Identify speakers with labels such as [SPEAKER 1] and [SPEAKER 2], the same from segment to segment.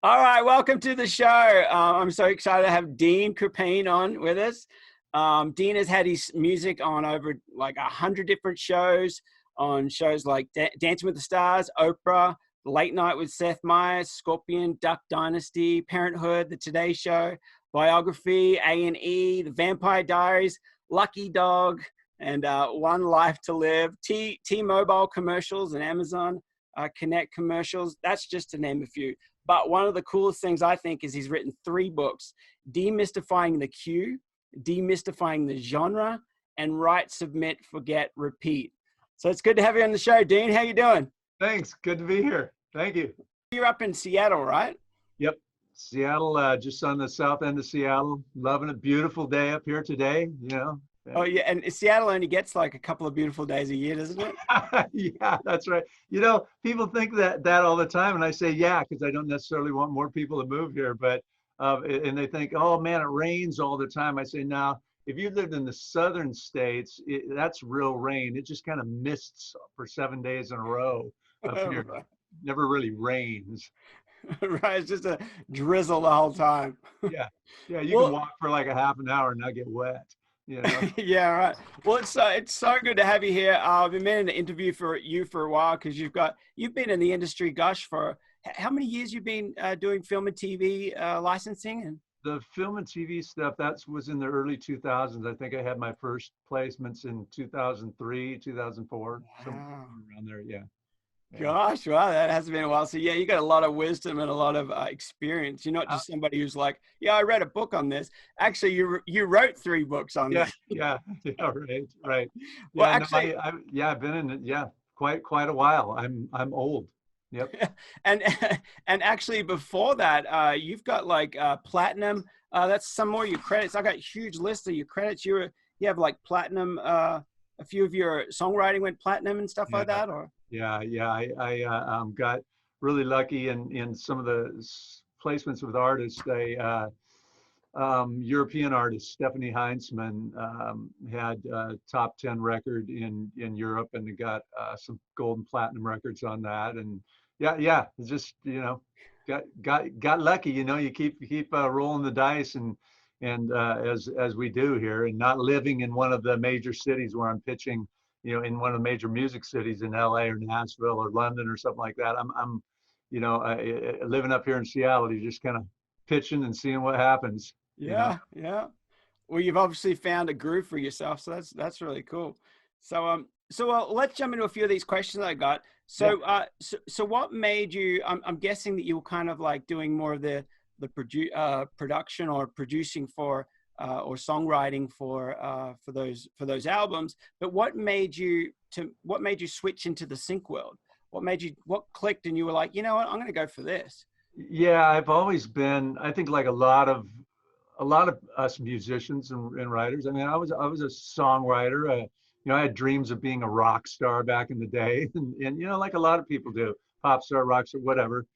[SPEAKER 1] All right, welcome to the show. I'm so excited to have Dean Krippaehne on with us. Dean has had his music on over like 100 different shows, on shows like Dancing with the Stars, Oprah, Late Night with Seth Meyers, Scorpion, Duck Dynasty, Parenthood, The Today Show, Biography, A&E, The Vampire Diaries, Lucky Dog, and One Life to Live, T-Mobile commercials and Amazon Connect commercials. That's just to name a few. But one of the coolest things I think is he's written 3 books: Demystifying the Cue, Demystifying the Genre, and Write, Submit, Forget, Repeat. So it's good to have you on the show, Dean. How you doing?
[SPEAKER 2] Thanks. Good to be here. Thank you.
[SPEAKER 1] You're up in Seattle, right?
[SPEAKER 2] Yep. Seattle, just on the south end of Seattle. Loving a beautiful day up here today, you know.
[SPEAKER 1] Oh, yeah. And Seattle only gets like a couple of beautiful days a year, doesn't it?
[SPEAKER 2] Yeah, that's right. You know, people think that all the time, and I say, yeah, because I don't necessarily want more people to move here, but and they think, oh man, it rains all the time. I say, no, if you lived in the southern states, that's real rain. It just kind of mists for 7 days in a row up here.
[SPEAKER 1] Right.
[SPEAKER 2] Never really rains.
[SPEAKER 1] Right, it's just a drizzle the whole time.
[SPEAKER 2] Yeah, you can walk for like a half an hour and not get wet. You know?
[SPEAKER 1] Yeah, right. Well, it's so good to have you here. I've been meaning to interview for you for a while because you've been in the industry, gosh, for how many years you've been doing film and TV licensing? And
[SPEAKER 2] The film and TV stuff, that was in the early 2000s. I think I had my first placements in 2003, 2004, somewhere around there. Yeah.
[SPEAKER 1] Gosh, wow, that has been a while. So yeah, you got a lot of wisdom and a lot of experience. You're not just somebody who's like, yeah, I read a book on this. Actually, you wrote 3 books on this.
[SPEAKER 2] Yeah, right.
[SPEAKER 1] Well,
[SPEAKER 2] Yeah,
[SPEAKER 1] actually,
[SPEAKER 2] no, I've been in it, quite a while. I'm old. Yep.
[SPEAKER 1] and actually before that, you've got like platinum. That's some more of your credits. I got a huge list of your credits. You have like platinum. A few of your songwriting went platinum and stuff like that, or?
[SPEAKER 2] Yeah. I got really lucky in some of the placements with artists. European artist Stephanie Heinzman had a top 10 record in Europe, and got some gold and platinum records on that. And yeah, it's just, you know, got lucky. You know, you keep rolling the dice, and as we do here, and not living in one of the major cities where I'm pitching, you know, in one of the major music cities in LA or Nashville or London or something like that. I'm you know, living up here in Seattle, you're just kind of pitching and seeing what happens.
[SPEAKER 1] Yeah. Well, you've obviously found a groove for yourself, so that's really cool. So let's jump into a few of these questions I got. So so what made you? I'm guessing that you were kind of like doing more of the production or producing for or songwriting for those albums. But what made you switch into the sync world? What clicked and you were like, you know what, I'm going to go for this?
[SPEAKER 2] Yeah, I've always been, I think, like a lot of us musicians and writers. I mean, I was a songwriter. You know, I had dreams of being a rock star back in the day, and you know, like a lot of people do, pop star, rock star, whatever.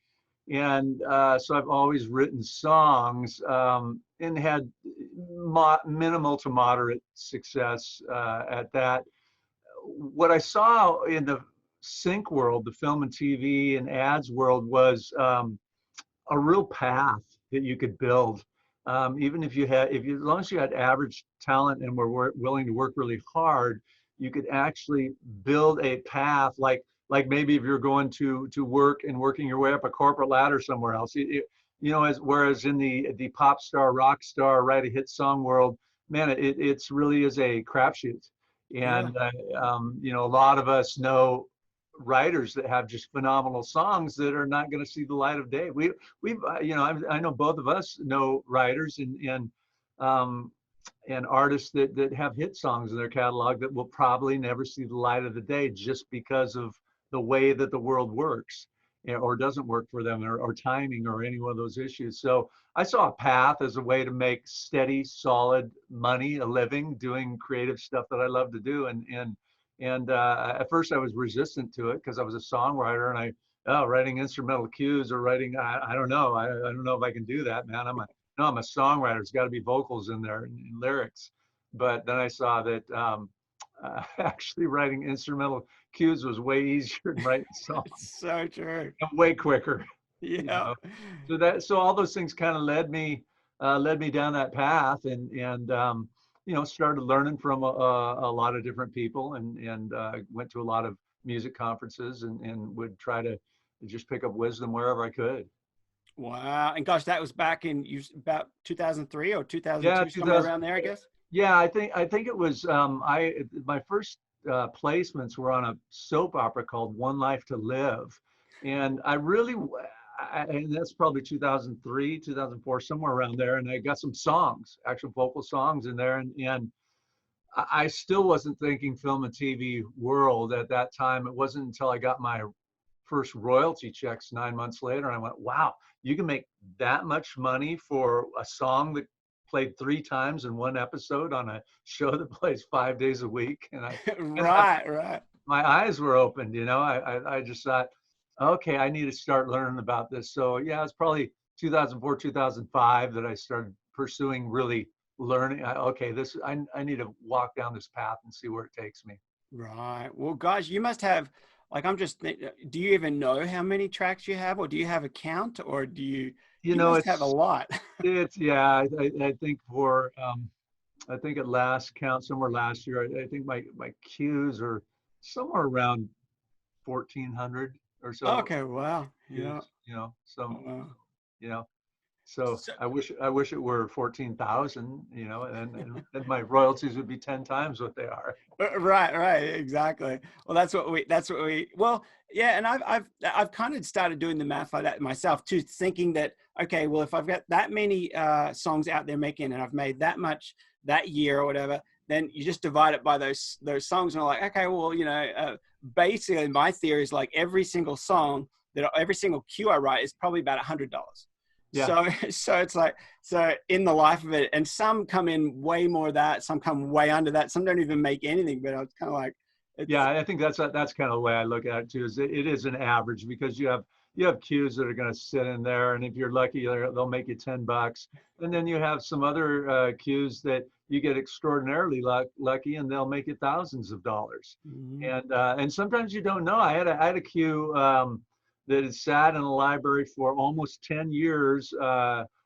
[SPEAKER 2] And so I've always written songs and had minimal to moderate success at that. What I saw in the sync world, the film and TV and ads world, was a real path that you could build. Even if as long as you had average talent and were willing to work really hard, you could actually build a path. Like maybe if you're going to work and working your way up a corporate ladder somewhere else, you know, whereas in the pop star, rock star, write a hit song world, man, it's really is a crapshoot. And you know, a lot of us know writers that have just phenomenal songs that are not going to see the light of day. We've you know, I know both of us know writers and artists that have hit songs in their catalog that will probably never see the light of the day just because of the way that the world works, or doesn't work for them, or timing, or any one of those issues. So I saw a path as a way to make steady, solid money, a living, doing creative stuff that I love to do. And at first I was resistant to it because I was a songwriter, and writing instrumental cues or writing, I don't know. I don't know if I can do that, man. I'm a songwriter. There's got to be vocals in there and lyrics. But then I saw that actually writing instrumental cues was way easier than writing songs.
[SPEAKER 1] So true.
[SPEAKER 2] And way quicker. You
[SPEAKER 1] Yeah.
[SPEAKER 2] know, so all those things kind of led me down that path, and you know, started learning from a lot of different people, and went to a lot of music conferences, and would try to just pick up wisdom wherever I could.
[SPEAKER 1] Wow. And gosh, that was back in about 2003 or
[SPEAKER 2] Yeah,
[SPEAKER 1] 2002, somewhere
[SPEAKER 2] 2000.
[SPEAKER 1] around there, I guess.
[SPEAKER 2] Yeah, I think it was my first placements were on a soap opera called One Life to Live, and and that's probably 2003, 2004, somewhere around there. And I got some songs, actual vocal songs in there, and I still wasn't thinking film and TV world at that time. It wasn't until I got my first royalty checks 9 months later, and I went, wow, you can make that much money for a song that played 3 times in one episode on a show that plays 5 days a week. And
[SPEAKER 1] Right, right.
[SPEAKER 2] my eyes were opened, you know. I just thought, okay, I need to start learning about this. So yeah, it's probably 2004, 2005 that I started pursuing really learning. Okay, I need to walk down this path and see where it takes me.
[SPEAKER 1] Right. Well, guys, you must have, like, do you even know how many tracks you have, or do you have a count, or
[SPEAKER 2] You
[SPEAKER 1] you
[SPEAKER 2] know,
[SPEAKER 1] must have a lot.
[SPEAKER 2] it's yeah. I think for I think at last count, somewhere last year, I think my cues are somewhere around 1,400 or so
[SPEAKER 1] Okay. Wow. Yeah.
[SPEAKER 2] cues. You know, some
[SPEAKER 1] Wow.
[SPEAKER 2] you know. So
[SPEAKER 1] So,
[SPEAKER 2] I wish it were 14,000. You know, and my royalties would be 10 times what they are.
[SPEAKER 1] right, right, exactly. Well, well, yeah. And I've kind of started doing the math like that myself too, thinking that, okay, well, if I've got that many songs out there making, and I've made that much that year or whatever, then you just divide it by those songs, and I'm like, okay, well, basically my theory is like every single cue I write is probably about $100.
[SPEAKER 2] Yeah.
[SPEAKER 1] So so it's like, so in the life of it, and some come in way more of that, some come way under that, some don't even make anything. But I was kind of like, it's
[SPEAKER 2] Yeah, I think that's kind of the way I look at it too. Is it is an average, because you have cues that are going to sit in there, and if you're lucky, they'll make you $10, and then you have some other cues that you get extraordinarily lucky, and they'll make you thousands of dollars.
[SPEAKER 1] Mhm.
[SPEAKER 2] And sometimes you don't know. I had a cue that had sat in a library for almost 10 years.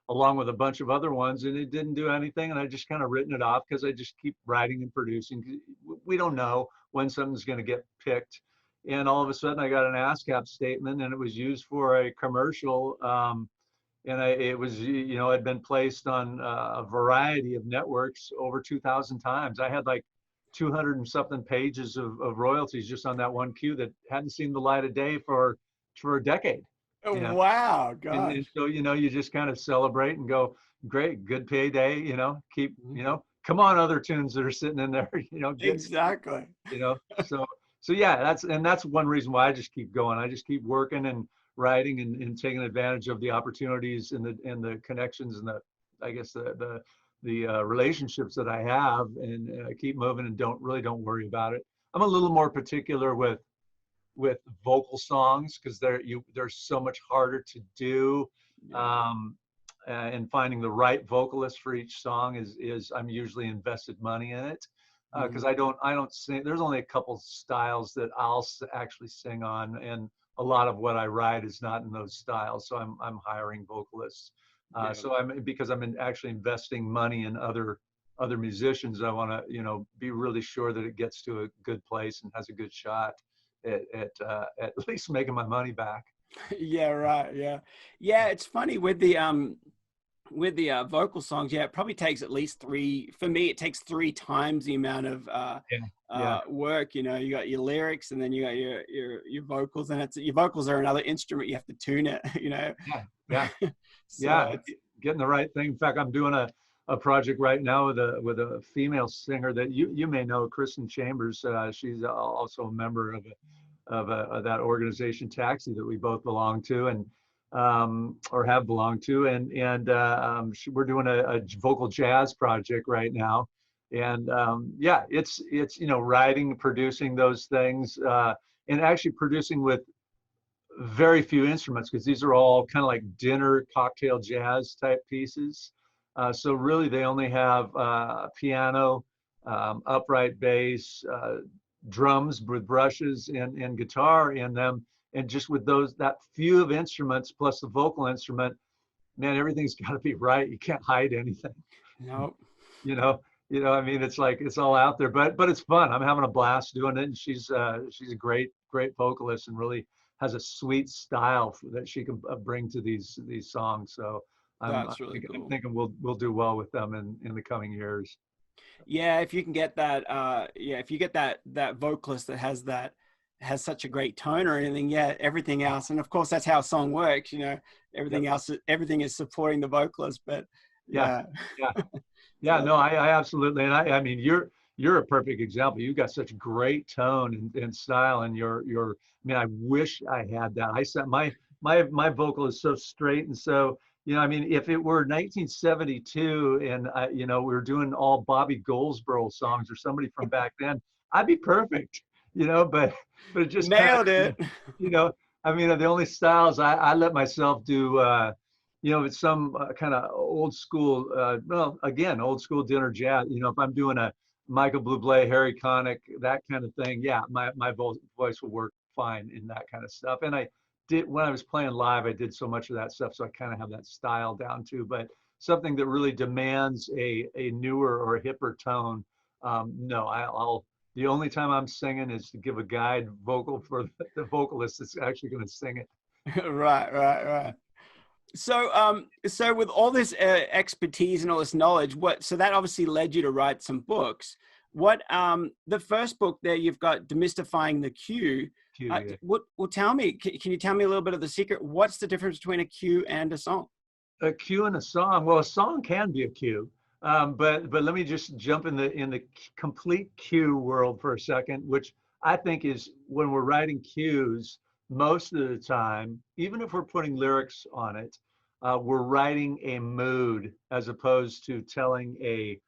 [SPEAKER 2] Along with a bunch of other ones, and it didn't do anything, and I just kind of written it off because I just keep writing and producing. We don't know when something's going to get picked, and all of a sudden I got an ASCAP statement, and it was used for a commercial, and it was, you know, had been placed on a variety of networks over 2,000 times. I had like 200 and something pages of royalties just on that one cue that hadn't seen the light of day for a decade.
[SPEAKER 1] Oh,
[SPEAKER 2] You know,
[SPEAKER 1] wow,
[SPEAKER 2] and
[SPEAKER 1] gosh.
[SPEAKER 2] so, you know, you just kind of celebrate and go, great, good payday, you know, keep,
[SPEAKER 1] Mhm.
[SPEAKER 2] you know, come on, other tunes that are sitting in there, you know,
[SPEAKER 1] Exactly.
[SPEAKER 2] you know, so yeah, that's one reason why I just keep going. I just keep working and writing, and taking advantage of the opportunities, and the connections, and I guess the relationships that I have, and keep moving, and don't worry about it. I'm a little more particular with vocal songs, because they're so much harder to do,
[SPEAKER 1] Yeah.
[SPEAKER 2] um, and finding the right vocalist for each song is I'm usually invested money in it, because
[SPEAKER 1] Mhm.
[SPEAKER 2] I don't sing. There's only a couple styles that I'll actually sing on, and a lot of what I write is not in those styles. So I'm hiring vocalists.
[SPEAKER 1] Yeah.
[SPEAKER 2] So because actually investing money in other musicians. I want to, you know, be really sure that it gets to a good place and has a good shot at least making my money back.
[SPEAKER 1] Yeah, right. Yeah. Yeah, it's funny with the vocal songs. Yeah, it probably takes at least for me it takes 3 times the amount of
[SPEAKER 2] Yeah, yeah,
[SPEAKER 1] work. You got your lyrics, and then you got your vocals, and your vocals are another instrument. You have to tune it.
[SPEAKER 2] yeah, yeah,
[SPEAKER 1] So
[SPEAKER 2] yeah.
[SPEAKER 1] it's
[SPEAKER 2] Getting the right thing. In fact, I'm doing a project right now with a female singer that you may know, Kristen Chambers. She's also a member of that organization Taxi that we both belong to, and or have belonged to, and we're doing a vocal jazz project right now, and yeah, it's you know, writing, producing those things, and actually producing with very few instruments, because these are all kind of like dinner cocktail jazz type pieces. So really, they only have piano, upright bass, drums with brushes, and guitar in them. and just with that few of instruments plus the vocal instrument, man, everything's got to be right. You can't hide anything.
[SPEAKER 1] No.
[SPEAKER 2] You know, I mean, it's like it's all out there, but it's fun. I'm having a blast doing it, and she's a great vocalist and really has a sweet style that she can bring to these songs. So I'm thinking we'll do well with them in the coming years.
[SPEAKER 1] Yeah, if you can get that, if you get that vocalist that has such a great tone or anything, yeah, everything else, and of course that's how a song works. You know, everything else, everything is supporting the vocalist, but yeah.
[SPEAKER 2] No, I absolutely, and I mean, you're a perfect example. You've got such great tone and style, and your. I mean, I wish I had that. I said my vocal is so straight and so. You know, I mean, if it were 1972 and we were doing all Bobby Goldsboro songs or somebody from back then, I'd be perfect. You know, but it just
[SPEAKER 1] nailed it.
[SPEAKER 2] You know, I mean, the only styles I let myself do. It's some kind of old school, old school dinner jazz. You know, if I'm doing a Michael Bublé, Harry Connick, that kind of thing, yeah, my voice will work fine in that kind of stuff. And I did, when I was playing live, I did so much of that stuff, so I kind of have that style down too. But something that really demands a newer or a hipper tone, no, the only time I'm singing is to give a guide vocal for the vocalist that's actually going to sing it.
[SPEAKER 1] Right. So with all this expertise and all this knowledge, so that obviously led you to write some books. What the first book there, you've got Demystifying the Cue. Tell me, can you tell me a little bit of the secret? What's the difference between a cue and a song?
[SPEAKER 2] A cue and a song. Well, a song can be a cue, but let me just jump in the complete cue world for a second, which I think is when we're writing cues. Most of the time, even if we're putting lyrics on it, we're writing a mood as opposed to telling a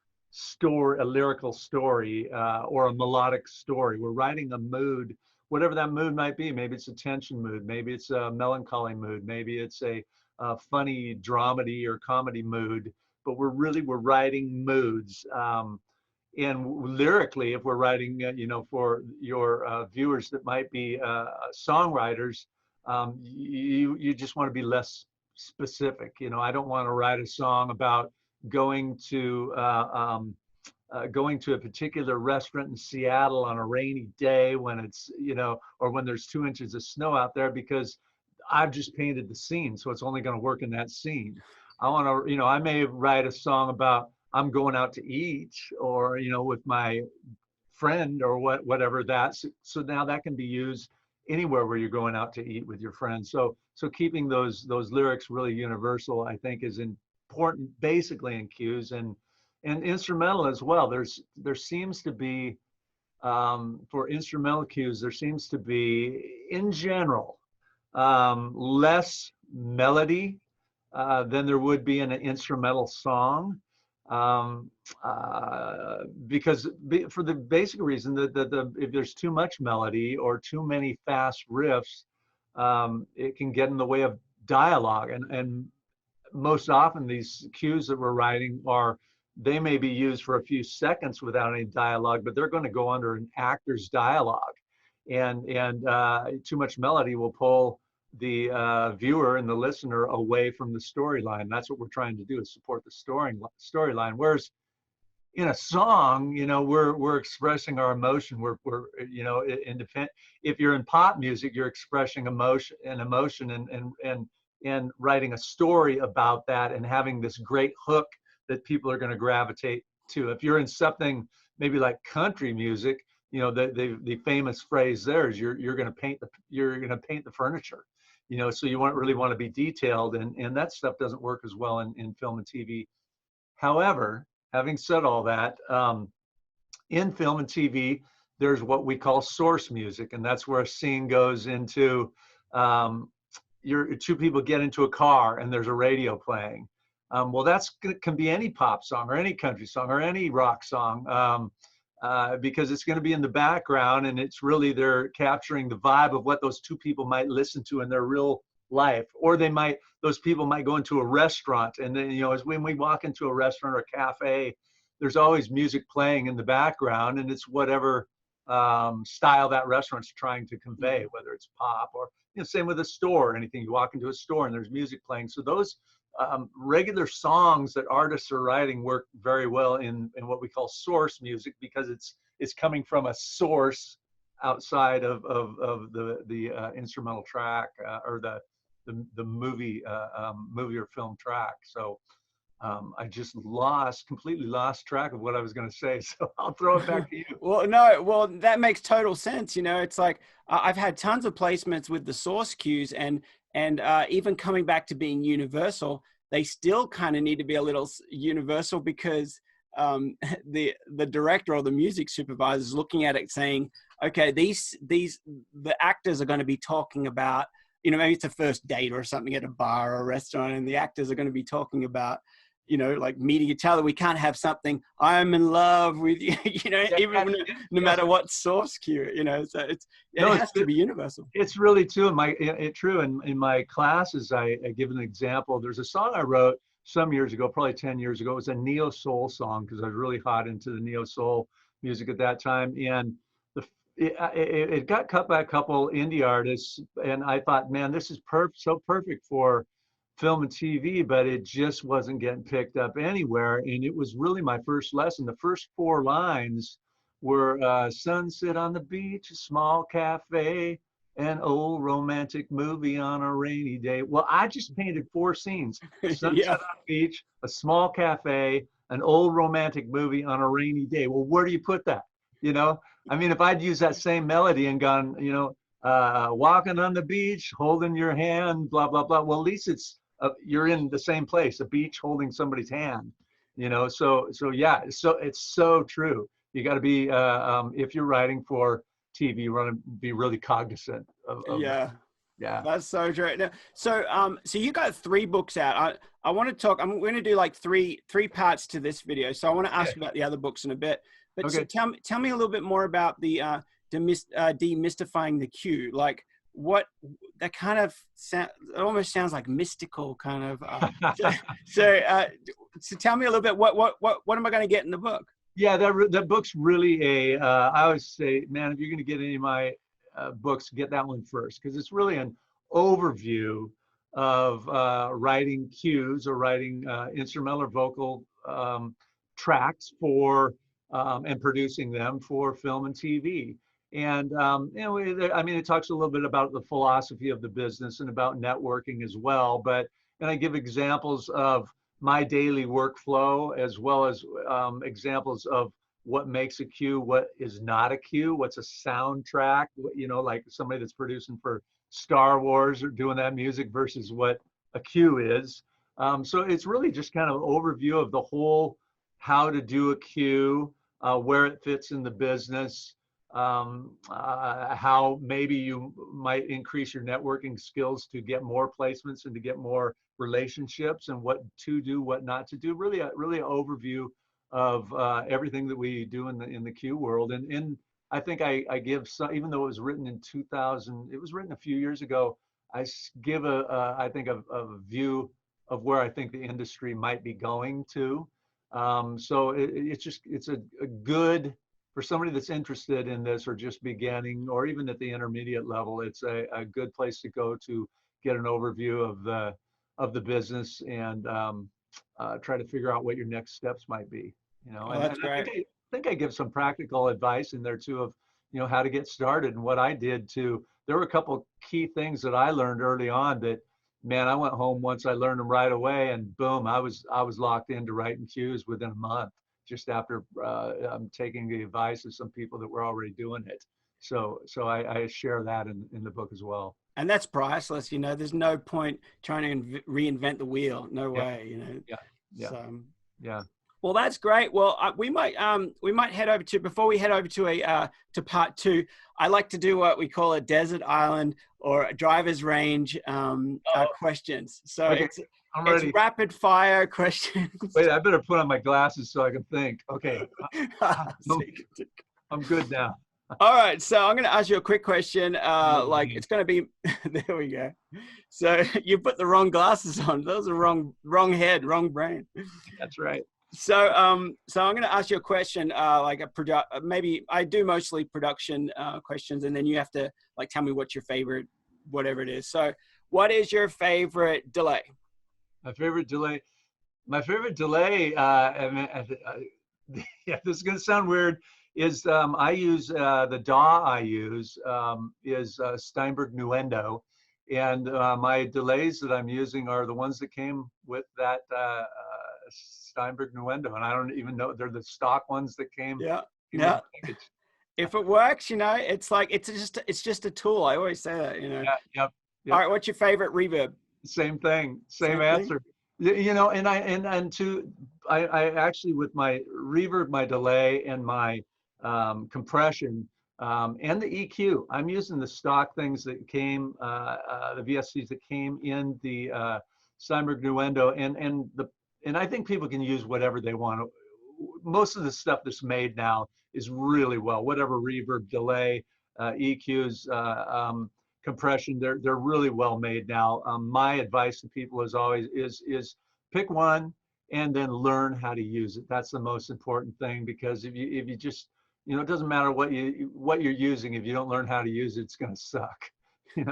[SPEAKER 2] lyrical story or a melodic story. We're writing a mood, whatever that mood might be. Maybe it's a tension mood, maybe it's a melancholy mood, maybe it's a funny dramedy or comedy mood, but we're writing moods. And lyrically, if we're writing, for your viewers that might be songwriters, you just want to be less specific. You know, I don't want to write a song about going to a particular restaurant in Seattle on a rainy day when it's, or when there's 2 inches of snow out there, because I've just painted the scene, so it's only going to work in that scene. I want to, I may write a song about I'm going out to eat, or with my friend, or whatever that's. So now that can be used anywhere where you're going out to eat with your friends. So keeping those lyrics really universal, I think, is important, basically in cues and instrumental as well. There seems to be for instrumental cues, there seems to be in general less melody than there would be in an instrumental song. Because for the basic reason that if there's too much melody or too many fast riffs, it can get in the way of dialogue. And most often these cues that we're writing they may be used for a few seconds without any dialogue, but they're going to go under an actor's dialogue. And too much melody will pull the viewer and the listener away from the storyline. That's what we're trying to do, is support the storyline. Whereas in a song, we're expressing our emotion. We're independent. If you're in pop music, you're expressing emotion and writing a story about that and having this great hook that people are going to gravitate to. If you're in something maybe like country music, the famous phrase there is you're going to paint the furniture. So you really want to be detailed, and that stuff doesn't work as well in film and TV. However, having said all that, in film and TV, there's what we call source music, and that's where a scene goes into, two people get into a car and there's a radio playing. Well, can be any pop song or any country song or any rock song. Because it's going to be in the background, and it's really, they're capturing the vibe of what those two people might listen to in their real life. Or those people might go into a restaurant, and then, as when we walk into a restaurant or a cafe, there's always music playing in the background, and it's whatever style that restaurant's trying to convey, whether it's pop or, same with a store, anything. You walk into a store and there's music playing. So those regular songs that artists are writing work very well in what we call source music, because it's coming from a source outside of the instrumental track or the movie or film track. So I just completely lost track of what I was going to say. So I'll throw it back to you.
[SPEAKER 1] Well, that makes total sense. It's like I've had tons of placements with the source cues, and even coming back to being universal, they still kind of need to be a little universal, because the director or the music supervisor is looking at it saying, okay, the actors are going to be talking about, maybe it's a first date or something at a bar or a restaurant, and the actors are going to be talking about, like meeting each other. We can't have something, I'm in love with you, no matter what source cue, so it has to be universal.
[SPEAKER 2] It's really true. In my classes, I give an example. There's a song I wrote some years ago, probably 10 years ago. It was a neo soul song, because I was really hot into the neo soul music at that time. And it got cut by a couple indie artists, and I thought, man, this is so perfect for film and TV, but it just wasn't getting picked up anywhere. And it was really my first lesson. The first 4 lines were sunset on the beach, a small cafe, an old romantic movie on a rainy day. Well, I just painted 4 scenes: sunset on the beach, a small cafe, an old romantic movie on a rainy day. Well, where do you put that? I mean, if I'd used that same melody and gone, walking on the beach, holding your hand, blah, blah, blah. Well, at least you're in the same place, a beach holding somebody's hand, so yeah, it's so true. You got to be, if you're writing for TV, you want to be really cognizant of that. Yeah.
[SPEAKER 1] That's so true. Now, so you got 3 books out. I want to talk, I'm going to do like three parts to this video. So I want to ask about the other books in a bit, but so tell me a little bit more about the Demystifying the Cue. Like, what that kind of it almost sounds like mystical kind of. So tell me a little bit. What am I going to get in the book?
[SPEAKER 2] Yeah, that book's really I always say, man, if you're going to get any of my books, get that one first, because it's really an overview of writing cues or writing instrumental or vocal tracks for and producing them for film and TV. And, it talks a little bit about the philosophy of the business and about networking as well. And I give examples of my daily workflow, as well as examples of what makes a cue, what is not a cue, what's a soundtrack, like somebody that's producing for Star Wars or doing that music versus what a cue is. So it's really just kind of an overview of the whole, how to do a cue, where it fits in the business, how maybe you might increase your networking skills to get more placements and to get more relationships, and what to do, what not to do. Really an overview of everything that we do in the cue world. And I think I give some, even though it was written in 2000, it was written a few years ago, I give I think a view of where I think the industry might be going to. So it's a good, for somebody that's interested in this or just beginning, or even at the intermediate level, it's a good place to go to get an overview of the business and try to figure out what your next steps might be.
[SPEAKER 1] That's great.
[SPEAKER 2] I think I give some practical advice in there too of, how to get started and what I did too. There were a couple key things that I learned early on that, man, I went home once, I learned them right away, and boom, I was locked into writing cues within a month, just after taking the advice of some people that were already doing it. So I share that in the book as well.
[SPEAKER 1] And that's priceless. There's no point trying to reinvent the wheel. No way.
[SPEAKER 2] Yeah.
[SPEAKER 1] So,
[SPEAKER 2] yeah.
[SPEAKER 1] Well, that's great. Well, we might head over to, before we head over to to part 2, I like to do what we call a desert island or a driver's range questions. So
[SPEAKER 2] okay.
[SPEAKER 1] It's rapid fire questions.
[SPEAKER 2] Wait, I better put on my glasses so I can think. Okay. I'm good now.
[SPEAKER 1] All right. So I'm going to ask you a quick question. It's going to be, there we go. So you put the wrong glasses on. Those are wrong head, wrong brain.
[SPEAKER 2] That's right.
[SPEAKER 1] So I'm going to ask you a question, like maybe I do mostly production questions, and then you have to like tell me what's your favorite, whatever it is. So, what is your favorite delay?
[SPEAKER 2] My favorite delay. My favorite delay. Yeah, this is going to sound weird. Is I use the DAW I use is Steinberg Nuendo, and my delays that I'm using are the ones that came with that Steinberg Nuendo, and I don't even know they're the stock ones that came.
[SPEAKER 1] Yeah,
[SPEAKER 2] With
[SPEAKER 1] yeah.
[SPEAKER 2] the package.
[SPEAKER 1] If it works, it's like it's just a tool. I always say that.
[SPEAKER 2] Yeah, yep,
[SPEAKER 1] All
[SPEAKER 2] yep.
[SPEAKER 1] right, what's your favorite reverb?
[SPEAKER 2] Same thing, same
[SPEAKER 1] Same thing?
[SPEAKER 2] answer. I actually with my reverb, my delay, and my compression, and the EQ, I'm using the stock things that came, the VSCs that came in the Steinberg Nuendo, and I think people can use whatever they want. Most of the stuff that's made now is really well, whatever reverb, delay, EQs, compression, they're really well made now. My advice to people is always is pick one and then learn how to use it. That's the most important thing, because if you just, it doesn't matter what you're using, if you don't learn how to use it, it's going to suck.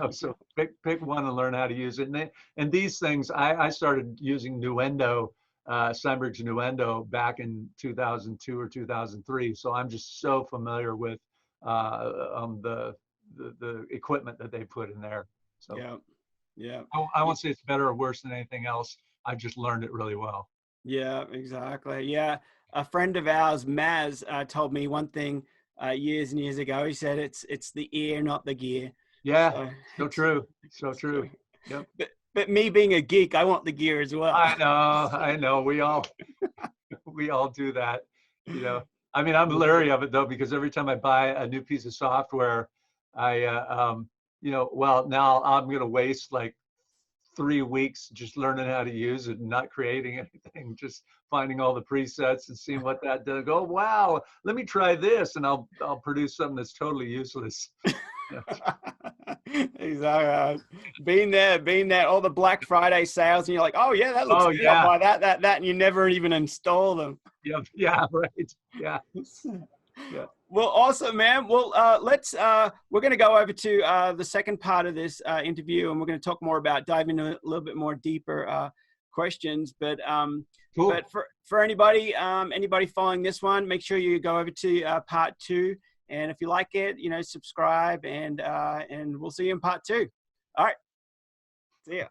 [SPEAKER 2] So pick one and learn how to use it. And these things, I started using Nuendo, Steinberg's Nuendo back in 2002 or 2003. So I'm just so familiar with the equipment that they put in there. So
[SPEAKER 1] yeah.
[SPEAKER 2] I won't say it's better or worse than anything else. I've just learned it really well.
[SPEAKER 1] Yeah, exactly. Yeah, a friend of ours, Maz, told me one thing years and years ago. He said it's the ear, not the gear.
[SPEAKER 2] Yeah, so true, so true. Yep.
[SPEAKER 1] But me being a geek, I want the gear as well.
[SPEAKER 2] I know. We all do that. I mean, I'm leery of it though, because every time I buy a new piece of software, well, now I'm going to waste like 3 weeks just learning how to use it and not creating anything, just finding all the presets and seeing what that does. Go, wow, let me try this, and I'll produce something that's totally useless.
[SPEAKER 1] Exactly. Being there, all the Black Friday sales, and you're like, oh yeah, that looks good.
[SPEAKER 2] Yeah.
[SPEAKER 1] I'll buy that, and you never even install them.
[SPEAKER 2] Yeah, right. Yeah.
[SPEAKER 1] Yeah. Well, awesome, man. Well, we're going to go over to the second part of this interview, and we're going to talk more about diving into a little bit more deeper questions. But
[SPEAKER 2] cool.
[SPEAKER 1] But for anybody following this one, make sure you go over to part 2. And if you like it, subscribe, and we'll see you in part 2. All right. See ya.